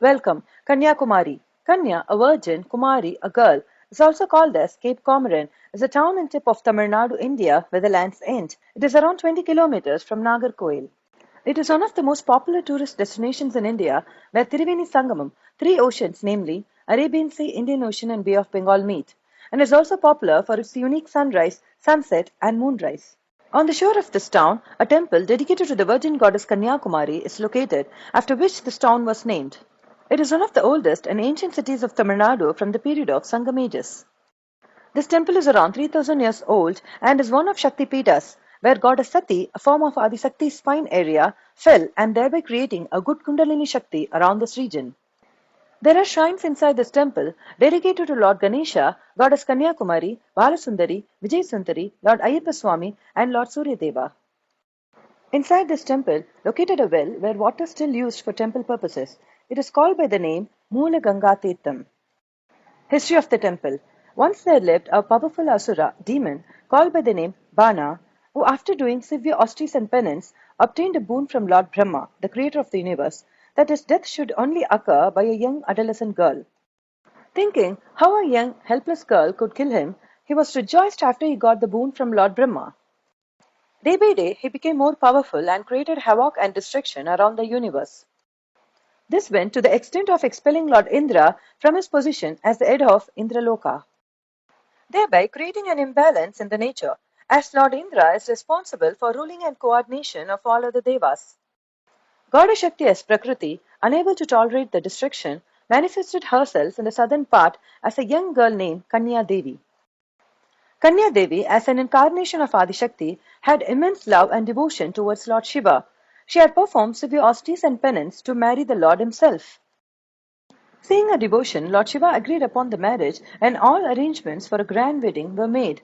Welcome, Kanyakumari. Kanya, a virgin, Kumari, a girl, is also called as Cape Comorin, is a town in tip of Tamil Nadu, India, where the lands end. It is around 20 kilometers from Nagercoil. It is one of the most popular tourist destinations in India, where Triveni Sangamam, three oceans, namely Arabian Sea, Indian Ocean, and Bay of Bengal meet, and is also popular for its unique sunrise, sunset, and moonrise. On the shore of this town, a temple dedicated to the virgin goddess Kanyakumari is located, after which this town was named. It is one of the oldest and ancient cities of Tamil Nadu from the period of Sangam ages. This temple is around 3000 years old and is one of Shakthi Peethas, where goddess Sati, a form of Adi Shakti's spine area, fell and thereby creating a good Kundalini Shakti around this region. There are shrines inside this temple dedicated to Lord Ganesha, Goddess Kanyakumari, Balasundari, Vijayasundari, Lord Ayyappa Swami, and Lord Suryadeva. Inside this temple, located a well where water is still used for temple purposes. It is called by the name Moola Ganga Tirtham. History of the temple. Once there lived a powerful asura, demon, called by the name Bana, who after doing severe austerities and penance, obtained a boon from Lord Brahma, the creator of the universe, that his death should only occur by a young adolescent girl. Thinking how a young, helpless girl could kill him, he was rejoiced after he got the boon from Lord Brahma. Day by day, he became more powerful and created havoc and destruction around the universe. This went to the extent of expelling Lord Indra from his position as the head of Indraloka, thereby creating an imbalance in the nature, as Lord Indra is responsible for ruling and coordination of all other devas. Goddess Shakti as Prakriti, unable to tolerate the destruction, manifested herself in the southern part as a young girl named Kanya Devi. Kanya Devi, as an incarnation of Adi Shakti, had immense love and devotion towards Lord Shiva. She had performed severe austerities and penance to marry the Lord himself. Seeing her devotion, Lord Shiva agreed upon the marriage and all arrangements for a grand wedding were made.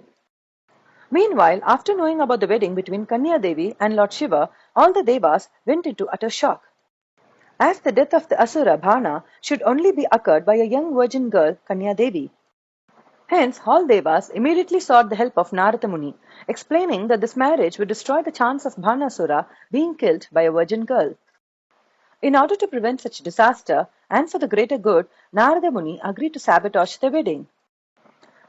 Meanwhile, after knowing about the wedding between Kanya Devi and Lord Shiva, all the devas went into utter shock, as the death of the Asura Bhana should only be occurred by a young virgin girl, Kanya Devi. Hence, all devas immediately sought the help of Narada Muni, explaining that this marriage would destroy the chance of Bhanasura being killed by a virgin girl. In order to prevent such disaster, and for the greater good, Narada Muni agreed to sabotage the wedding.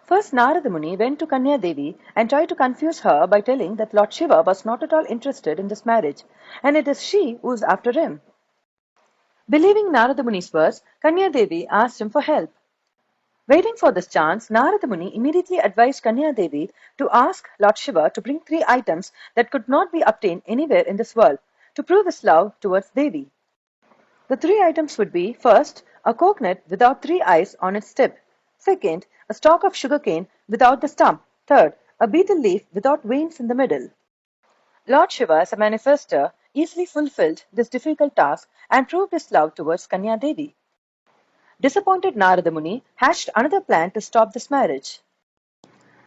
First, Narada Muni went to Kanya Devi and tried to confuse her by telling that Lord Shiva was not at all interested in this marriage, and it is she who is after him. Believing Narada Muni's words, Kanya Devi asked him for help. Waiting for this chance, Narada Muni immediately advised Kanya Devi to ask Lord Shiva to bring three items that could not be obtained anywhere in this world to prove his love towards Devi. The three items would be, first, a coconut without three eyes on its tip; second, a stalk of sugarcane without the stump; third, a betel leaf without veins in the middle. Lord Shiva, as a manifestor, easily fulfilled this difficult task and proved his love towards Kanya Devi. Disappointed Narada Muni hatched another plan to stop this marriage.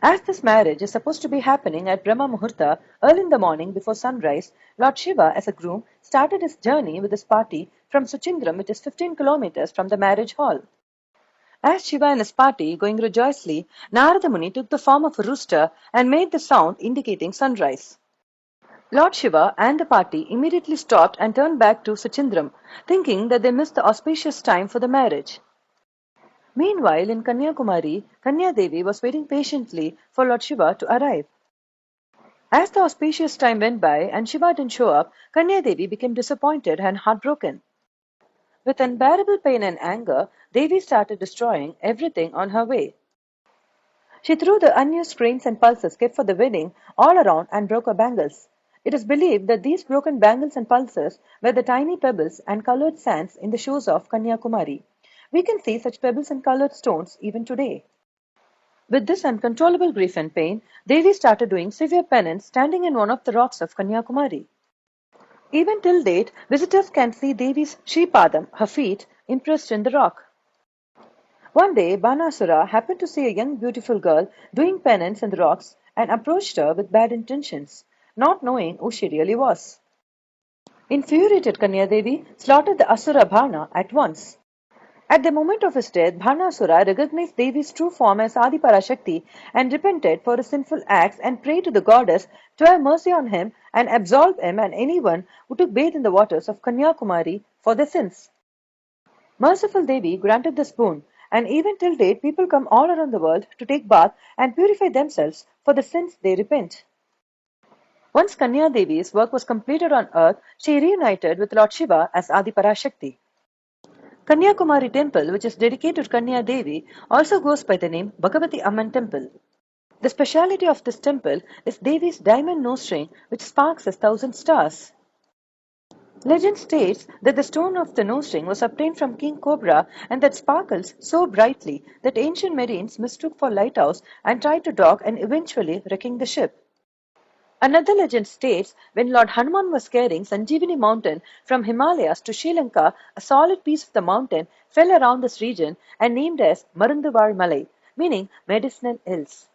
As this marriage is supposed to be happening at Brahma Muhurta early in the morning before sunrise, Lord Shiva, as a groom, started his journey with his party from Suchindram, which is 15 kilometers from the marriage hall. As Shiva and his party going rejoicefully, Narada Muni took the form of a rooster and made the sound indicating sunrise. Lord Shiva and the party immediately stopped and turned back to Suchindram, thinking that they missed the auspicious time for the marriage. Meanwhile, in Kanyakumari, Kanya Devi was waiting patiently for Lord Shiva to arrive. As the auspicious time went by and Shiva didn't show up, Kanya Devi became disappointed and heartbroken. With unbearable pain and anger, Devi started destroying everything on her way. She threw the unused screens and pulses kept for the wedding all around and broke her bangles. It is believed that these broken bangles and pulses were the tiny pebbles and colored sands in the shoes of Kanyakumari. We can see such pebbles and colored stones even today. With this uncontrollable grief and pain, Devi started doing severe penance standing in one of the rocks of Kanyakumari. Even till date, visitors can see Devi's Shripadam, her feet, impressed in the rock. One day, Banasura happened to see a young beautiful girl doing penance in the rocks and approached her with bad intentions, not knowing who she really was. Infuriated Kanya Devi slaughtered the Asura Bhana at once. At the moment of his death, Bhanasura recognized Devi's true form as Adi Parashakti and repented for his sinful acts and prayed to the goddess to have mercy on him and absolve him and anyone who took bathe in the waters of Kanyakumari for their sins. Merciful Devi granted this boon, and even till date people come all around the world to take bath and purify themselves for the sins they repent. Once Kanya Devi's work was completed on earth, she reunited with Lord Shiva as Adi Parashakti. Kanyakumari temple, which is dedicated to Kanya Devi, also goes by the name Bhagavati Amman temple. The speciality of this temple is Devi's diamond nose ring, which sparks as 1,000 stars. Legend states that the stone of the nose ring was obtained from King Cobra and that sparkles so brightly that ancient marines mistook for lighthouse and tried to dock and eventually wrecking the ship. Another legend states when Lord Hanuman was carrying Sanjeevani mountain from Himalayas to Sri Lanka, a solid piece of the mountain fell around this region and named as Marunduvar Malai, meaning medicinal hills.